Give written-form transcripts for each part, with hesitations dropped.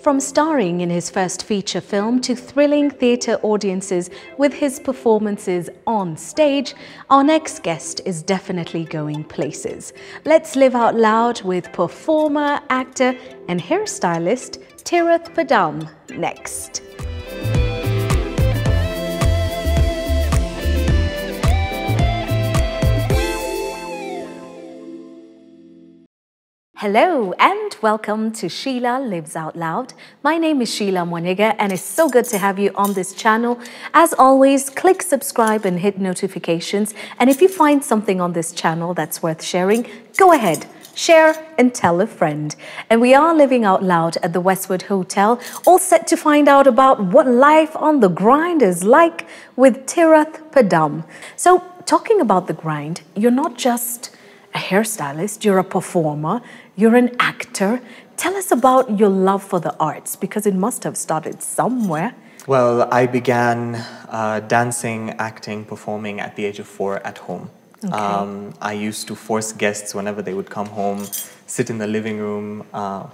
From starring in his first feature film to thrilling theatre audiences with his performances on stage, our next guest is definitely going places. Let's live out loud with performer, actor and hairstylist Tirath Padam next. Hello and welcome to Sheila Lives Out Loud. My name is Sheila Mwaniga and it's so good to have you on this channel. As always, click subscribe and hit notifications. And if you find something on this channel that's worth sharing, go ahead, share and tell a friend. And we are living out loud at the Westwood Hotel, all set to find out about what life on the grind is like with Tirath Padam. So talking about the grind, you're not just a hairstylist, you're a performer, you're an actor. Tell us about your love for the arts, because it must have started somewhere. Well, I began dancing, acting, performing at the age of 4 at home. Okay. I used to force guests whenever they would come home, sit in the living room,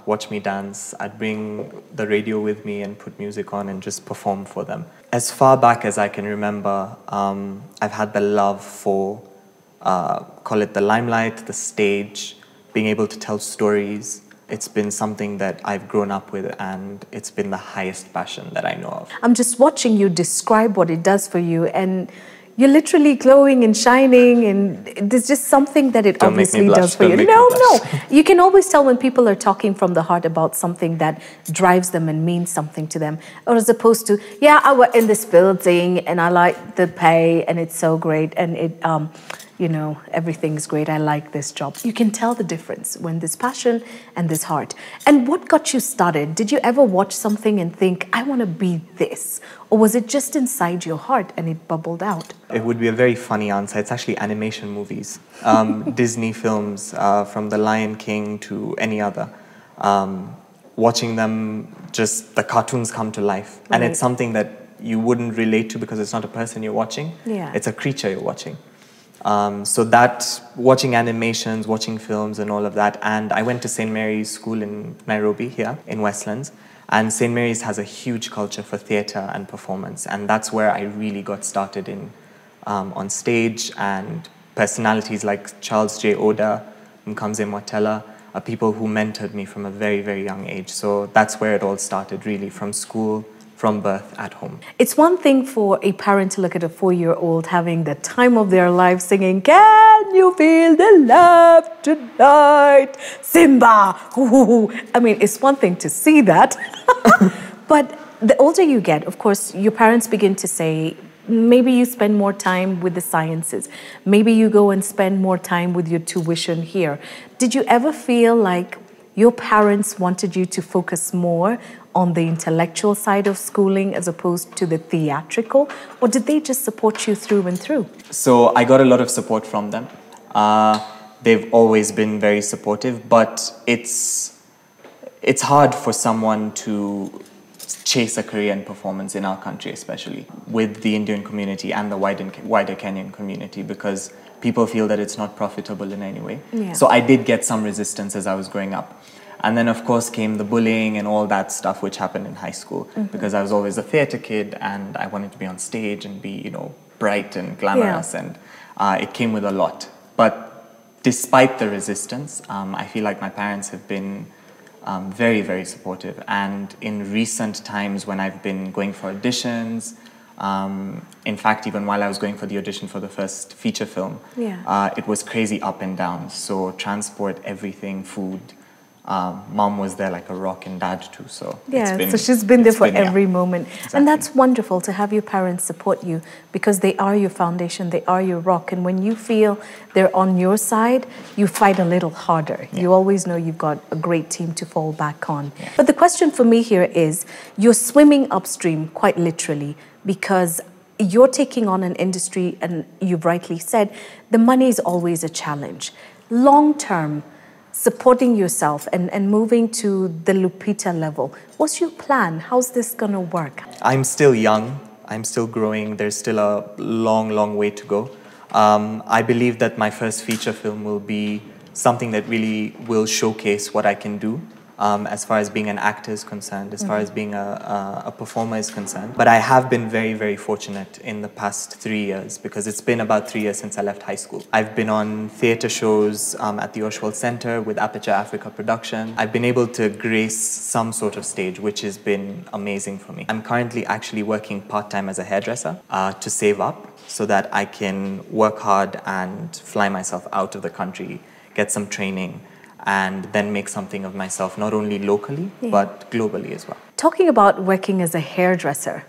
watch me dance. I'd bring the radio with me and put music on and just perform for them. As far back as I can remember, I've had the love for call it the limelight, the stage, being able to tell stories. It's been something that I've grown up with and it's been the highest passion that I know of. I'm just watching you describe what it does for you and you're literally glowing and shining, and there's just something that it obviously does for you. No. You can always tell when people are talking from the heart about something that drives them and means something to them, or as opposed to, yeah, I work in this building and I like the pay and it's so great and it, you know, everything's great. I like this job. You can tell the difference when there's passion and there's heart. And what got you started? Did you ever watch something and think, I want to be this? Or was it just inside your heart and it bubbled out? It would be a very funny answer. It's actually animation movies. Disney films, from The Lion King to any other. Watching them, just the cartoons come to life. Right. And it's something that you wouldn't relate to because it's not a person you're watching. Yeah. It's a creature you're watching. So that, watching animations, watching films and all of that. And I went to St. Mary's School in Nairobi here in Westlands. And St. Mary's has a huge culture for theatre and performance. And that's where I really got started in on stage. And personalities like Charles J. Oda, Mkamze Mwatela, are people who mentored me from a very, very young age. So that's where it all started, really, from school, from birth at home. It's one thing for a parent to look at a 4-year-old having the time of their life singing, "Can you feel the love tonight, Simba?" Ooh. I mean, it's one thing to see that. But the older you get, of course, your parents begin to say, maybe you spend more time with the sciences. Maybe you go and spend more time with your tuition here. Did you ever feel like your parents wanted you to focus more on the intellectual side of schooling as opposed to the theatrical, or did they just support you through and through? So I got a lot of support from them. They've always been very supportive, but it's hard for someone to chase a career in performance in our country, especially with the Indian community and the wider Kenyan community, because people feel that it's not profitable in any way. Yeah. So I did get some resistance as I was growing up. And then, of course, came the bullying and all that stuff which happened in high school, because I was always a theatre kid and I wanted to be on stage and be, you know, bright and glamorous, and it came with a lot. But despite the resistance, I feel like my parents have been very, very supportive. And in recent times when I've been going for auditions, in fact, even while I was going for the audition for the first feature film, it was crazy up and down. So transport, everything, food. Mom was there like a rock, and dad too. So so she's been there for every moment. Exactly. And that's wonderful to have your parents support you, because they are your foundation, they are your rock. And when you feel they're on your side, you fight a little harder. Yeah. You always know you've got a great team to fall back on. Yeah. But the question for me here is, you're swimming upstream quite literally, because you're taking on an industry, and you've rightly said, the money is always a challenge. Long term, supporting yourself and moving to the Lupita level, what's your plan? How's this going to work? I'm still young. I'm still growing. There's still a long, long way to go. I believe that my first feature film will be something that really will showcase what I can do. as far as being an actor is concerned, as far as being a performer is concerned. But I have been very, very fortunate in the past 3 years, because it's been about 3 years since I left high school. I've been on theatre shows at the Oshwell Centre with Aperture Africa Production. I've been able to grace some sort of stage, which has been amazing for me. I'm currently actually working part-time as a hairdresser to save up so that I can work hard and fly myself out of the country, get some training, and then make something of myself, not only locally, but globally as well. Talking about working as a hairdresser,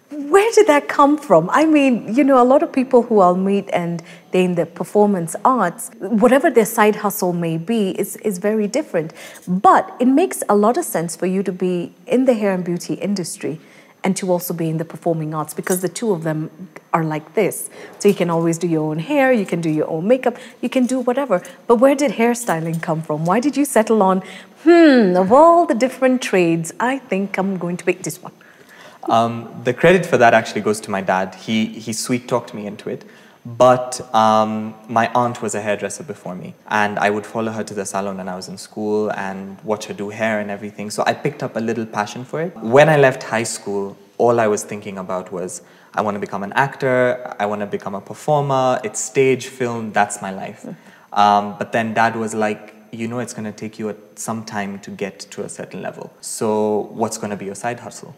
where did that come from? I mean, you know, a lot of people who I'll meet and they're in the performance arts, whatever their side hustle may be, is very different. But it makes a lot of sense for you to be in the hair and beauty industry and to also be in the performing arts, because the two of them are like this. So you can always do your own hair, you can do your own makeup, you can do whatever. But where did hairstyling come from? Why did you settle on, of all the different trades, I think I'm going to pick this one? The credit for that actually goes to my dad. He sweet-talked me into it. But my aunt was a hairdresser before me, and I would follow her to the salon when I was in school and watch her do hair and everything. So I picked up a little passion for it. When I left high school, all I was thinking about was, I want to become an actor, I want to become a performer, it's stage, film, that's my life. But then Dad was like, you know, it's going to take you some time to get to a certain level. So what's going to be your side hustle?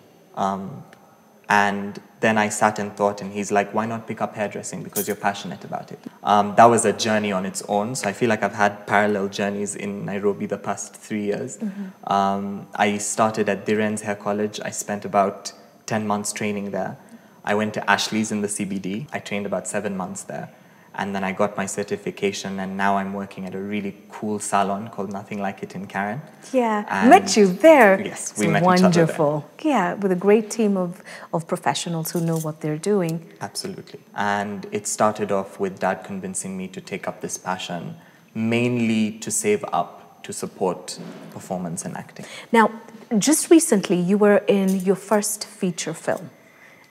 And then I sat and thought, and he's like, why not pick up hairdressing, because you're passionate about it. That was a journey on its own. So I feel like I've had parallel journeys in Nairobi the past 3 years. I started at Dhiren's Hair College. I spent about 10 months training there. I went to Ashley's in the CBD. I trained about 7 months there. And then I got my certification, and now I'm working at a really cool salon called Nothing Like It in Karen. Yeah, met you there. Yes, we met each other there. Yeah, with a great team of professionals who know what they're doing. Absolutely. And it started off with Dad convincing me to take up this passion, mainly to save up to support performance and acting. Now, just recently, you were in your first feature film,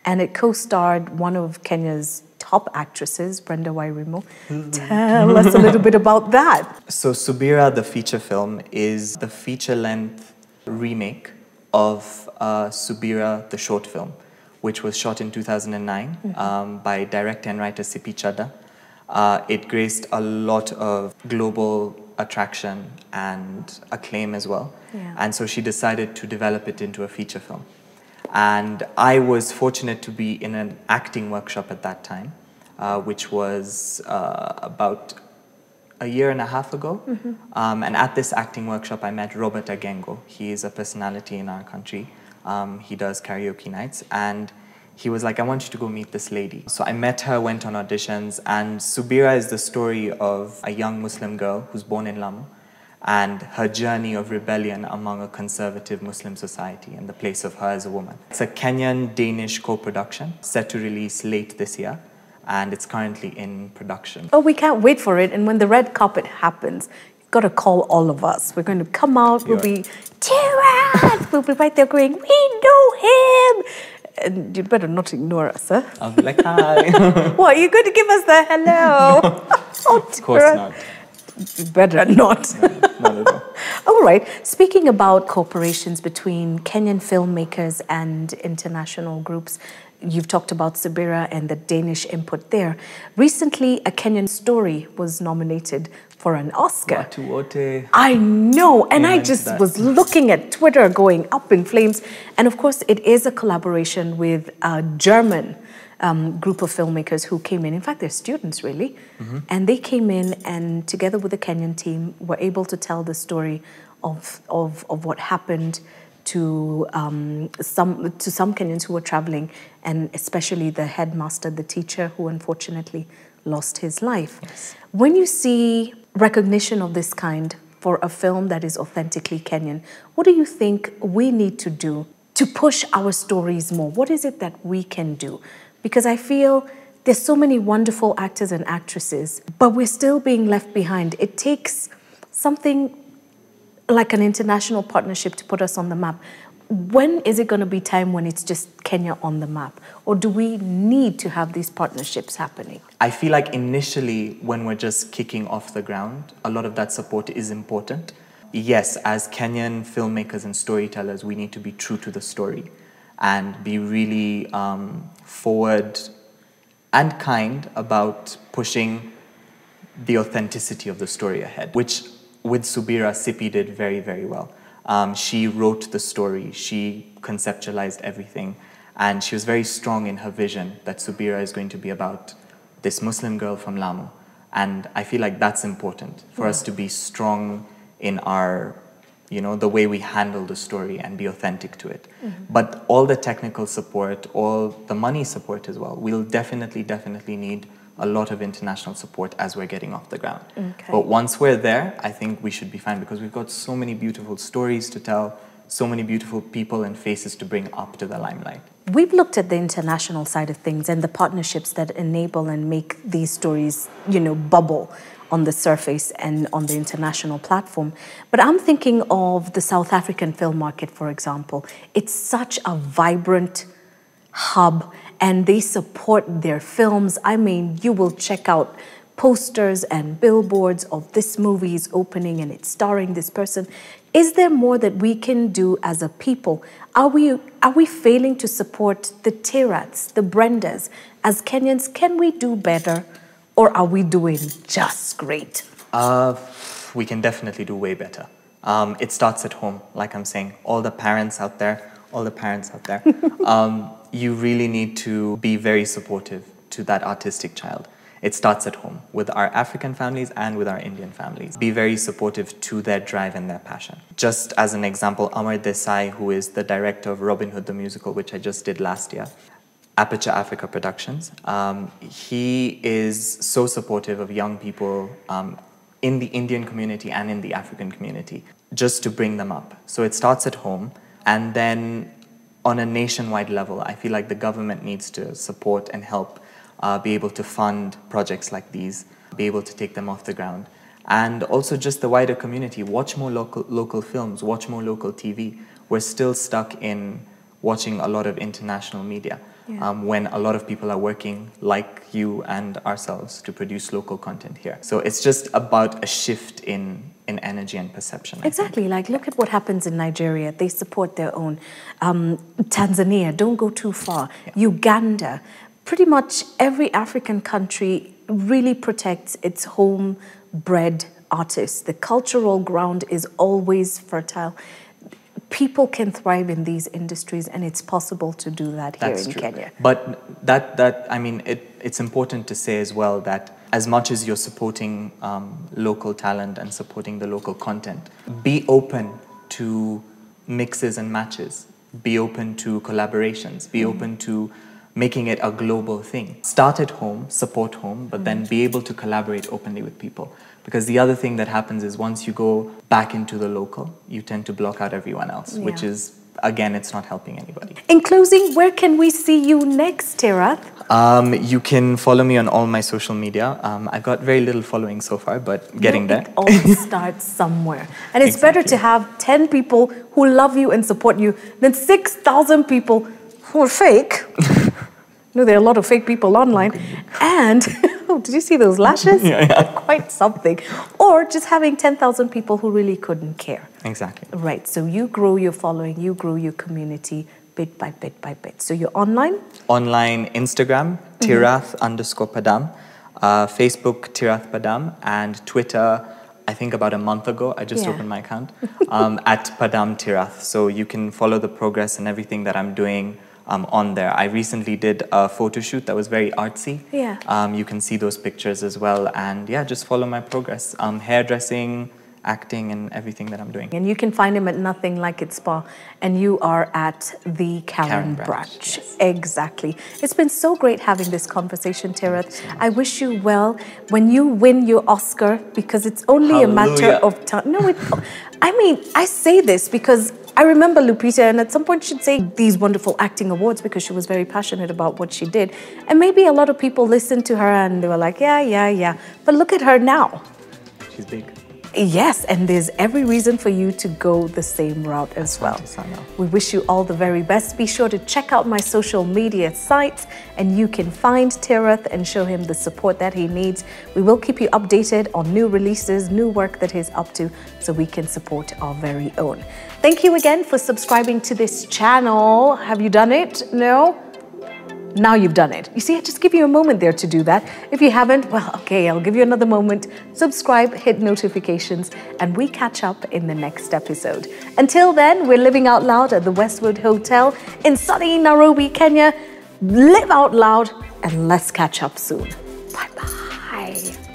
and it co-starred one of Kenya's top actresses, Brenda Wairimu. Tell us a little bit about that. So Subira, the feature film, is the feature-length remake of Subira, the short film, which was shot in 2009 by director and writer Sipi Chadha. It graced a lot of global attraction and acclaim as well. Yeah. And so she decided to develop it into a feature film. And I was fortunate to be in an acting workshop at that time, which was about a year and a half ago. And at this acting workshop, I met Robert Agengo. He is a personality in our country. He does karaoke nights. And he was like, I want you to go meet this lady. So I met her, went on auditions. And Subira is the story of a young Muslim girl who's born in Lamu, and her journey of rebellion among a conservative Muslim society and the place of her as a woman. It's a Kenyan-Danish co-production set to release late this year, and it's currently in production. Oh, we can't wait for it. And when the red carpet happens, you've got to call all of us. We're going to come out, we'll be, Tirath! We'll be right there going, we know him! And you'd better not ignore us, huh? I'll be like, hi. What, you're going to give us the hello? Oh, of course not. Better not. Not at all. All right. Speaking about cooperations between Kenyan filmmakers and international groups, you've talked about Subira and the Danish input there. Recently, a Kenyan story was nominated for an Oscar. Watuote. I know. And I just was looking at Twitter going up in flames. And of course, it is a collaboration with a German group of filmmakers who came in. In fact, they're students, really. And they came in and together with the Kenyan team were able to tell the story of what happened to some Kenyans who were traveling, and especially the headmaster, the teacher, who unfortunately lost his life. Yes. When you see recognition of this kind for a film that is authentically Kenyan, what do you think we need to do to push our stories more? What is it that we can do? Because I feel there's so many wonderful actors and actresses, but we're still being left behind. It takes something like an international partnership to put us on the map. When is it going to be time when it's just Kenya on the map? Or do we need to have these partnerships happening? I feel like initially when we're just kicking off the ground, a lot of that support is important. yes, as Kenyan filmmakers and storytellers, we need to be true to the story and be really forward and kind about pushing the authenticity of the story ahead, which with Subira, Sippy did very, very well. She wrote the story, she conceptualized everything, and she was very strong in her vision that Subira is going to be about this Muslim girl from Lamu. And I feel like that's important for us to be strong in our, the way we handle the story and be authentic to it. But all the technical support, all the money support as well, we'll definitely need a lot of international support as we're getting off the ground. Okay. But once we're there, I think we should be fine because we've got so many beautiful stories to tell, so many beautiful people and faces to bring up to the limelight. We've looked at the international side of things and the partnerships that enable and make these stories, bubble on the surface and on the international platform. But I'm thinking of the South African film market, for example. It's such a vibrant hub and they support their films. I mean, you will check out posters and billboards of this movie is opening and it's starring this person. Is there more that we can do as a people? Are we failing to support the Tiraths, the Brendas? As Kenyans, can we do better? Or are we doing just great? We can definitely do way better. It starts at home, like I'm saying. All the parents out there, you really need to be very supportive to that artistic child. It starts at home with our African families and with our Indian families. Be very supportive to their drive and their passion. Just as an example, Amar Desai, who is the director of Robin Hood the Musical, which I just did last year, Aperture Africa Productions, he is so supportive of young people in the Indian community and in the African community, just to bring them up. So it starts at home, and then on a nationwide level, I feel like the government needs to support and help be able to fund projects like these, be able to take them off the ground. And also just the wider community, watch more local films, watch more local TV. We're still stuck in watching a lot of international media. When a lot of people are working like you and ourselves to produce local content here. So it's just about a shift in energy and perception. Exactly, like look at what happens in Nigeria. They support their own. Tanzania, don't go too far. Uganda, pretty much every African country really protects its home-bred artists. The cultural ground is always fertile. People can thrive in these industries, and it's possible to do that here in Kenya. But it's important to say as well that as much as you're supporting local talent and supporting the local content, be open to mixes and matches. Be open to collaborations. Be open to making it a global thing. Start at home, support home, but then be able to collaborate openly with people. Because the other thing that happens is once you go back into the local, you tend to block out everyone else, which is, again, it's not helping anybody. In closing, where can we see you next, Tirath? You can follow me on all my social media. I've got very little following so far, but getting there. It all starts somewhere. And it's better to have 10 people who love you and support you than 6,000 people who are fake. No, there are a lot of fake people online. And, oh, did you see those lashes? Quite something. Or just having 10,000 people who really couldn't care. Exactly. Right, so you grow your following, you grow your community bit by bit by bit. So you're online? Online, Instagram, Tirath_Padam, Facebook, Tirath Padam, and Twitter, I think about a month ago, I just opened my account, at Padam Tirath. So you can follow the progress and everything that I'm doing on there. I recently did a photo shoot that was very artsy. You can see those pictures as well. And just follow my progress. Hairdressing, acting, and everything that I'm doing. And you can find him at Nothing Like It Spa. And you are at the Karen branch. Yes. Exactly. It's been so great having this conversation, Tirath. So I wish you well when you win your Oscar, because it's only a matter of time. No, I say this because I remember Lupita, and at some point she'd say these wonderful acting awards because she was very passionate about what she did. And maybe a lot of people listened to her and they were like, yeah. But look at her now. She's big. Yes, and there's every reason for you to go the same route as well. We wish you all the very best. Be sure to check out my social media sites and you can find Tirath and show him the support that he needs. We will keep you updated on new releases, new work that he's up to, so we can support our very own. Thank you again for subscribing to this channel. Have you done it? No? Now you've done it. You see, I just give you a moment there to do that. If you haven't, well, okay, I'll give you another moment. Subscribe, hit notifications, and we catch up in the next episode. Until then, we're living out loud at the Westwood Hotel in sunny Nairobi, Kenya. Live out loud, and let's catch up soon. Bye-bye.